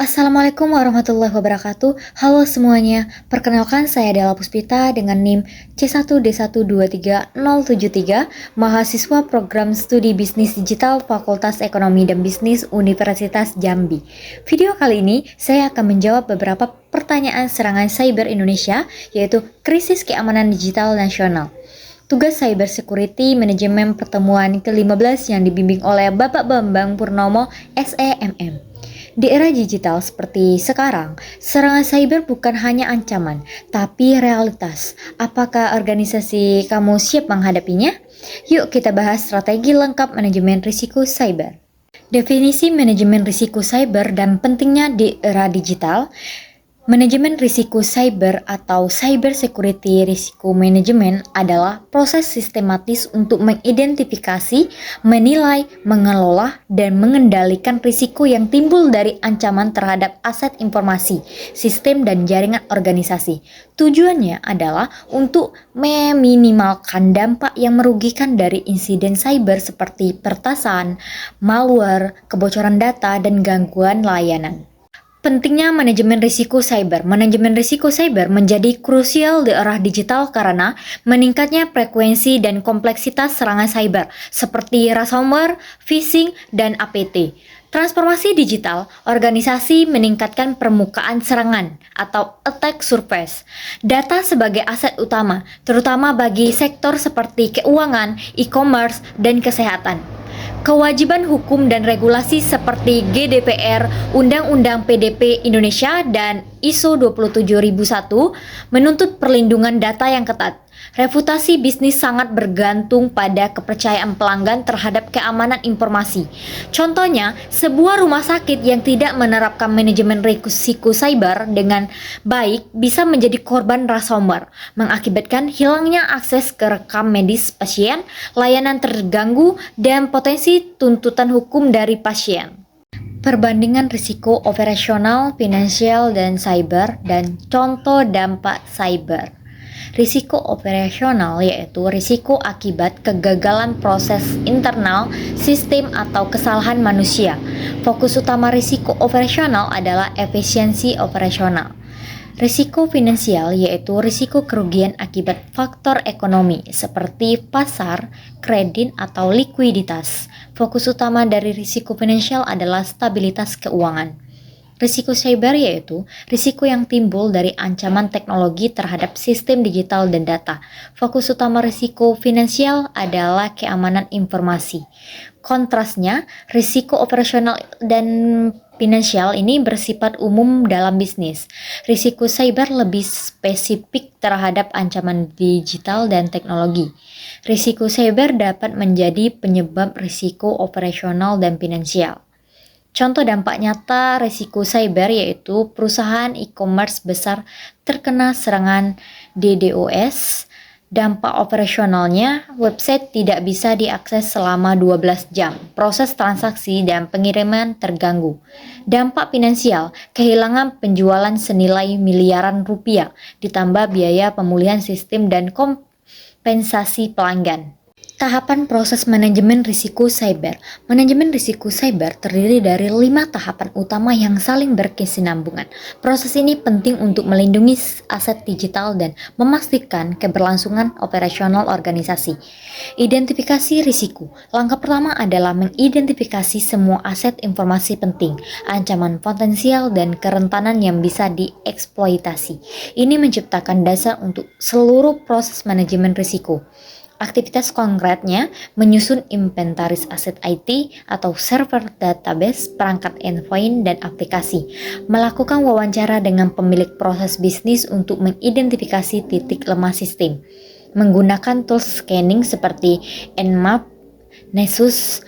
Assalamualaikum warahmatullahi wabarakatuh. Halo semuanya, perkenalkan saya Della Puspita dengan NIM C1D123073, mahasiswa program studi bisnis digital Fakultas Ekonomi dan Bisnis Universitas Jambi. Video kali ini saya akan menjawab beberapa pertanyaan serangan cyber Indonesia, yaitu krisis keamanan digital nasional. Tugas Cyber Security Manajemen pertemuan ke-15 yang dibimbing oleh Bapak Bambang Purnomo, SEMM. Di era digital seperti sekarang, serangan cyber bukan hanya ancaman, tapi realitas. Apakah organisasi kamu siap menghadapinya? Yuk kita bahas strategi lengkap manajemen risiko cyber. Definisi manajemen risiko cyber dan pentingnya di era digital. Manajemen risiko cyber atau cyber security risiko manajemen adalah proses sistematis untuk mengidentifikasi, menilai, mengelola, dan mengendalikan risiko yang timbul dari ancaman terhadap aset informasi, sistem, dan jaringan organisasi. Tujuannya adalah untuk meminimalkan dampak yang merugikan dari insiden cyber seperti pertasan, malware, kebocoran data, dan gangguan layanan. Pentingnya manajemen risiko cyber. Manajemen risiko cyber menjadi krusial di era digital karena meningkatnya frekuensi dan kompleksitas serangan cyber seperti ransomware, phishing, dan APT. Transformasi digital, organisasi meningkatkan permukaan serangan atau attack surface. Data sebagai aset utama, terutama bagi sektor seperti keuangan, e-commerce, dan kesehatan. Kewajiban hukum dan regulasi seperti GDPR, Undang-Undang PDP Indonesia, dan ISO 27001 menuntut perlindungan data yang ketat. Reputasi bisnis sangat bergantung pada kepercayaan pelanggan terhadap keamanan informasi. Contohnya, sebuah rumah sakit yang tidak menerapkan manajemen risiko cyber dengan baik bisa menjadi korban ransomware, mengakibatkan hilangnya akses ke rekam medis pasien, layanan terganggu, dan potensi tuntutan hukum dari pasien. Perbandingan risiko operasional, finansial, dan cyber, dan contoh dampak cyber. Risiko operasional yaitu risiko akibat kegagalan proses internal, sistem, atau kesalahan manusia. Fokus utama risiko operasional adalah efisiensi operasional. Risiko finansial yaitu risiko kerugian akibat faktor ekonomi seperti pasar, kredit, atau likuiditas. Fokus utama dari risiko finansial adalah stabilitas keuangan. Risiko cyber yaitu risiko yang timbul dari ancaman teknologi terhadap sistem digital dan data. Fokus utama risiko finansial adalah keamanan informasi. Kontrasnya, risiko operasional dan finansial ini bersifat umum dalam bisnis. Risiko cyber lebih spesifik terhadap ancaman digital dan teknologi. Risiko cyber dapat menjadi penyebab risiko operasional dan finansial. Contoh dampak nyata risiko cyber yaitu perusahaan e-commerce besar terkena serangan DDoS. Dampak operasionalnya, website tidak bisa diakses selama 12 jam, proses transaksi dan pengiriman terganggu. Dampak finansial, kehilangan penjualan senilai miliaran rupiah, ditambah biaya pemulihan sistem dan kompensasi pelanggan. Tahapan proses manajemen risiko cyber. Manajemen risiko cyber terdiri dari 5 tahapan utama yang saling berkesinambungan. Proses ini penting untuk melindungi aset digital dan memastikan keberlangsungan operasional organisasi. Identifikasi risiko. Langkah pertama adalah mengidentifikasi semua aset informasi penting, ancaman potensial, dan kerentanan yang bisa dieksploitasi. Ini menciptakan dasar untuk seluruh proses manajemen risiko. Aktivitas konkretnya menyusun inventaris aset IT atau server database, perangkat endpoint, dan aplikasi. Melakukan wawancara dengan pemilik proses bisnis untuk mengidentifikasi titik lemah sistem. Menggunakan tools scanning seperti Nmap, Nessus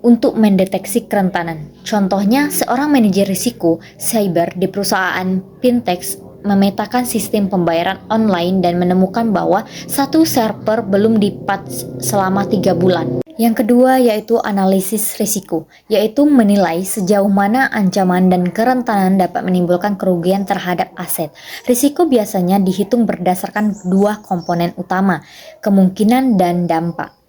untuk mendeteksi kerentanan. Contohnya, seorang manajer risiko cyber di perusahaan fintech memetakan sistem pembayaran online dan menemukan bahwa satu server belum dipatch selama 3 bulan. Yang kedua yaitu analisis risiko, yaitu menilai sejauh mana ancaman dan kerentanan dapat menimbulkan kerugian terhadap aset. Risiko biasanya dihitung berdasarkan dua komponen utama, kemungkinan dan dampak.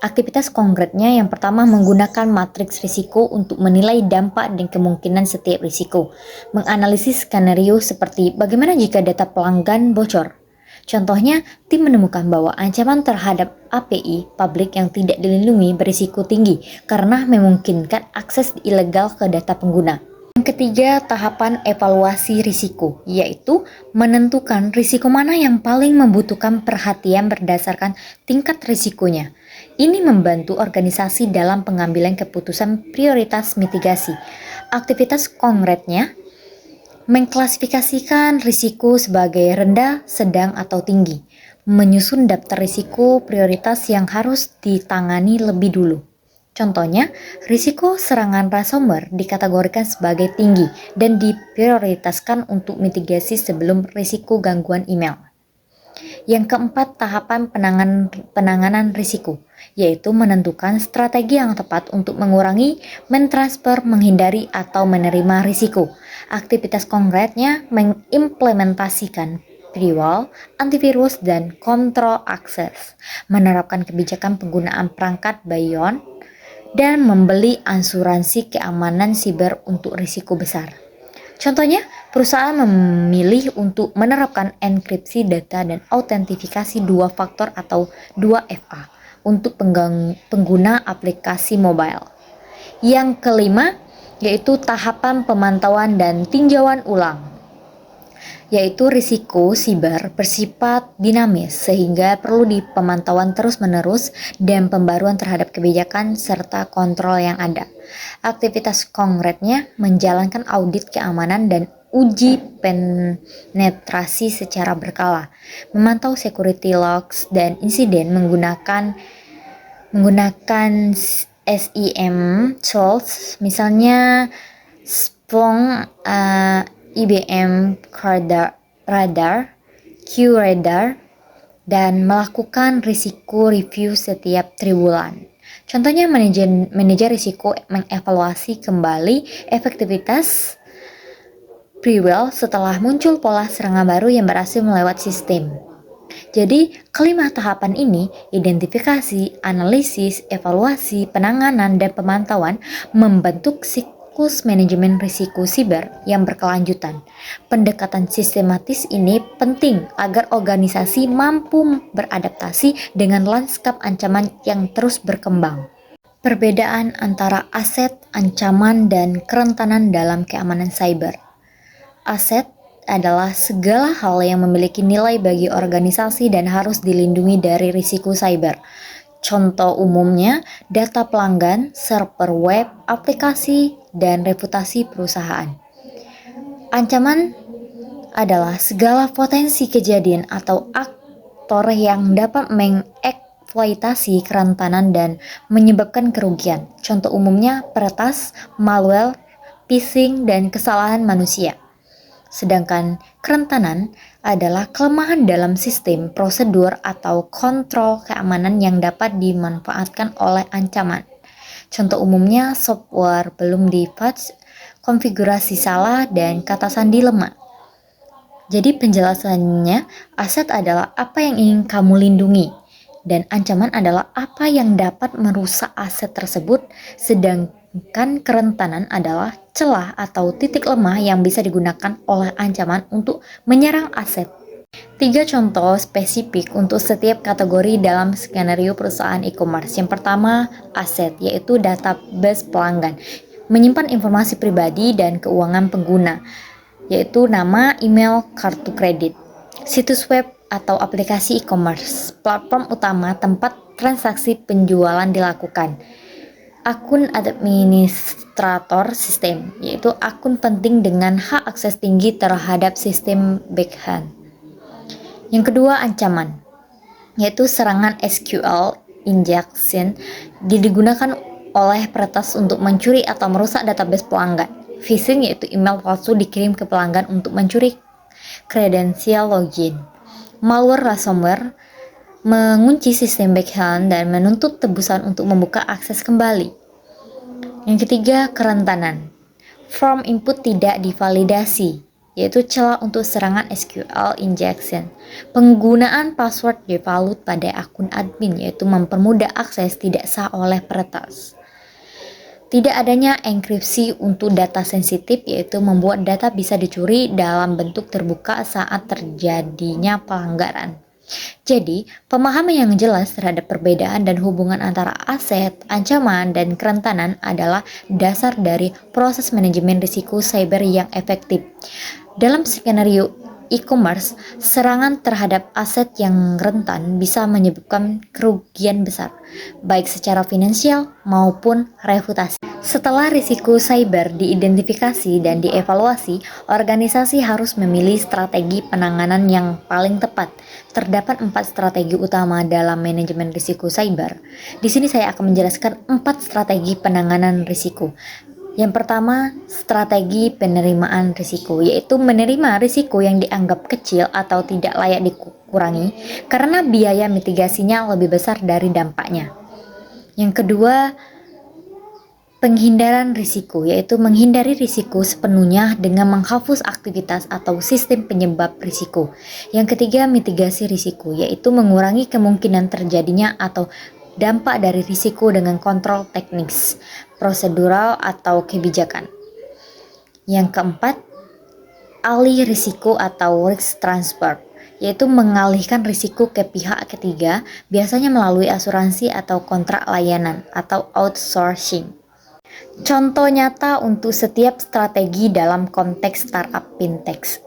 Aktivitas konkretnya yang pertama menggunakan matriks risiko untuk menilai dampak dan kemungkinan setiap risiko. Menganalisis skenario seperti bagaimana jika data pelanggan bocor. Contohnya, tim menemukan bahwa ancaman terhadap API publik yang tidak dilindungi berisiko tinggi karena memungkinkan akses ilegal ke data pengguna. Yang ketiga, tahapan evaluasi risiko, yaitu menentukan risiko mana yang paling membutuhkan perhatian berdasarkan tingkat risikonya. Ini membantu organisasi dalam pengambilan keputusan prioritas mitigasi. Aktivitas konkretnya mengklasifikasikan risiko sebagai rendah, sedang, atau tinggi. Menyusun daftar risiko prioritas yang harus ditangani lebih dulu. Contohnya, risiko serangan ransomware dikategorikan sebagai tinggi dan diprioritaskan untuk mitigasi sebelum risiko gangguan email. Yang keempat, tahapan penanganan risiko, yaitu menentukan strategi yang tepat untuk mengurangi, mentransfer, menghindari, atau menerima risiko. Aktivitas konkretnya mengimplementasikan firewall, antivirus, dan kontrol akses, menerapkan kebijakan penggunaan perangkat Beyond, dan membeli asuransi keamanan siber untuk risiko besar. Contohnya, perusahaan memilih untuk menerapkan enkripsi data dan autentifikasi 2 faktor atau 2FA untuk pengguna aplikasi mobile. Yang kelima, yaitu tahapan pemantauan dan tinjauan ulang, yaitu risiko siber bersifat dinamis sehingga perlu pemantauan terus-menerus dan pembaruan terhadap kebijakan serta kontrol yang ada. Aktivitas konkretnya menjalankan audit keamanan dan uji penetrasi secara berkala, memantau security logs dan insiden menggunakan SIEM tools, misalnya Splunk, IBM Radar, QRadar, dan melakukan risiko review setiap triwulan. Contohnya, manajer risiko mengevaluasi kembali efektivitas firewall setelah muncul pola serangan baru yang berhasil melewati sistem. Jadi, kelima tahapan ini, identifikasi, analisis, evaluasi, penanganan, dan pemantauan, membentuk siklus manajemen risiko siber yang berkelanjutan. Pendekatan sistematis ini penting agar organisasi mampu beradaptasi dengan lanskap ancaman yang terus berkembang. Perbedaan antara aset, ancaman, dan kerentanan dalam keamanan cyber. Aset adalah segala hal yang memiliki nilai bagi organisasi dan harus dilindungi dari risiko cyber. Contoh umumnya, data pelanggan, server web, aplikasi, dan reputasi perusahaan. Ancaman adalah segala potensi kejadian atau aktor yang dapat mengeksploitasi kerentanan dan menyebabkan kerugian. Contoh umumnya, peretas, malware, phishing, dan kesalahan manusia. Sedangkan kerentanan adalah kelemahan dalam sistem, prosedur, atau kontrol keamanan yang dapat dimanfaatkan oleh ancaman. Contoh umumnya, software belum dipatch, konfigurasi salah, dan kata sandi lemah. Jadi penjelasannya, aset adalah apa yang ingin kamu lindungi, dan ancaman adalah apa yang dapat merusak aset tersebut, sedangkan kerentanan adalah celah atau titik lemah yang bisa digunakan oleh ancaman untuk menyerang aset. 3 contoh spesifik untuk setiap kategori dalam skenario perusahaan e-commerce. Yang pertama, aset, yaitu database pelanggan, menyimpan informasi pribadi dan keuangan pengguna, yaitu nama, email, kartu kredit. Situs web atau aplikasi e-commerce, platform utama tempat transaksi penjualan dilakukan. Akun administrator sistem, yaitu akun penting dengan hak akses tinggi terhadap sistem backend. Yang kedua, ancaman, yaitu serangan SQL injection digunakan oleh peretas untuk mencuri atau merusak database pelanggan. Phishing, yaitu email palsu dikirim ke pelanggan untuk mencuri kredensial login. Malware ransomware mengunci sistem backend dan menuntut tebusan untuk membuka akses kembali. Yang ketiga, kerentanan. Form input tidak divalidasi. yaitu celah untuk serangan SQL injection. Penggunaan password default pada akun admin, yaitu mempermudah akses tidak sah oleh peretas. Tidak adanya enkripsi untuk data sensitif, yaitu membuat data bisa dicuri dalam bentuk terbuka saat terjadinya pelanggaran. Jadi, pemahaman yang jelas terhadap perbedaan dan hubungan antara aset, ancaman, dan kerentanan adalah dasar dari proses manajemen risiko cyber yang efektif. Dalam skenario e-commerce, serangan terhadap aset yang rentan bisa menyebabkan kerugian besar, baik secara finansial maupun reputasi. Setelah risiko cyber diidentifikasi dan dievaluasi, organisasi harus memilih strategi penanganan yang paling tepat. Terdapat 4 strategi utama dalam manajemen risiko cyber. Di sini saya akan menjelaskan 4 strategi penanganan risiko. Yang pertama, strategi penerimaan risiko, yaitu menerima risiko yang dianggap kecil atau tidak layak dikurangi karena biaya mitigasinya lebih besar dari dampaknya. Yang kedua, penghindaran risiko, yaitu menghindari risiko sepenuhnya dengan menghapus aktivitas atau sistem penyebab risiko. Yang ketiga, mitigasi risiko, yaitu mengurangi kemungkinan terjadinya atau dampak dari risiko dengan kontrol teknis, prosedural, atau kebijakan. Yang keempat, alih risiko atau risk transfer, yaitu mengalihkan risiko ke pihak ketiga, biasanya melalui asuransi atau kontrak layanan atau outsourcing. Contoh nyata untuk setiap strategi dalam konteks startup fintech.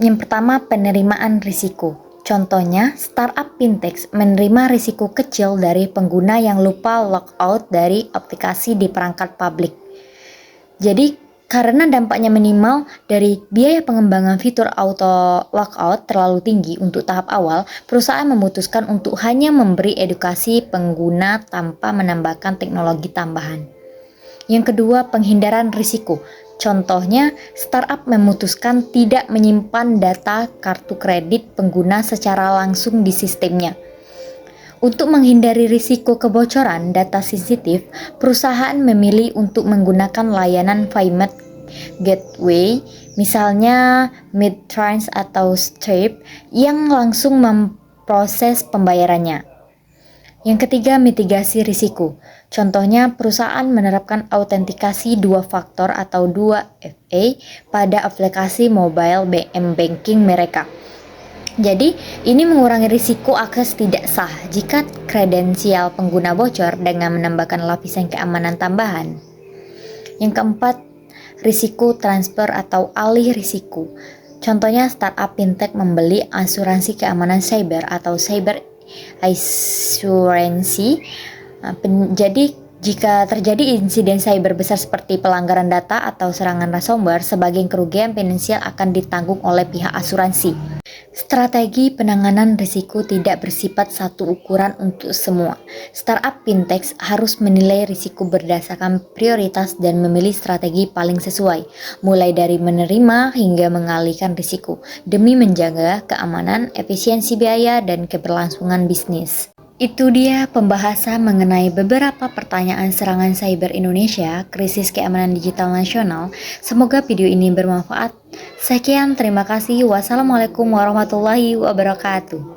Yang pertama, penerimaan risiko. Contohnya, startup fintech menerima risiko kecil dari pengguna yang lupa logout dari aplikasi di perangkat publik. Jadi, karena dampaknya minimal dari biaya pengembangan fitur auto logout terlalu tinggi untuk tahap awal, perusahaan memutuskan untuk hanya memberi edukasi pengguna tanpa menambahkan teknologi tambahan. Yang kedua, penghindaran risiko. Contohnya, startup memutuskan tidak menyimpan data kartu kredit pengguna secara langsung di sistemnya. Untuk menghindari risiko kebocoran data sensitif, perusahaan memilih untuk menggunakan layanan payment gateway, misalnya Midtrans atau Stripe, yang langsung memproses pembayarannya. Yang ketiga, mitigasi risiko. Contohnya, perusahaan menerapkan autentikasi 2 faktor atau 2FA pada aplikasi mobile BM banking mereka. Jadi, ini mengurangi risiko akses tidak sah jika kredensial pengguna bocor dengan menambahkan lapisan keamanan tambahan. Yang keempat, risiko transfer atau alih risiko. Contohnya, startup fintech membeli asuransi keamanan cyber atau cyber asuransi. Jadi jika terjadi insiden cyber besar seperti pelanggaran data atau serangan ransomware, sebagian kerugian finansial akan ditanggung oleh pihak asuransi. Strategi penanganan risiko tidak bersifat satu ukuran untuk semua. Startup fintech harus menilai risiko berdasarkan prioritas dan memilih strategi paling sesuai, mulai dari menerima hingga mengalihkan risiko, demi menjaga keamanan, efisiensi biaya, dan keberlangsungan bisnis. Itu dia pembahasan mengenai beberapa pertanyaan serangan cyber Indonesia, krisis keamanan digital nasional. Semoga video ini bermanfaat. Sekian, terima kasih. Wassalamualaikum warahmatullahi wabarakatuh.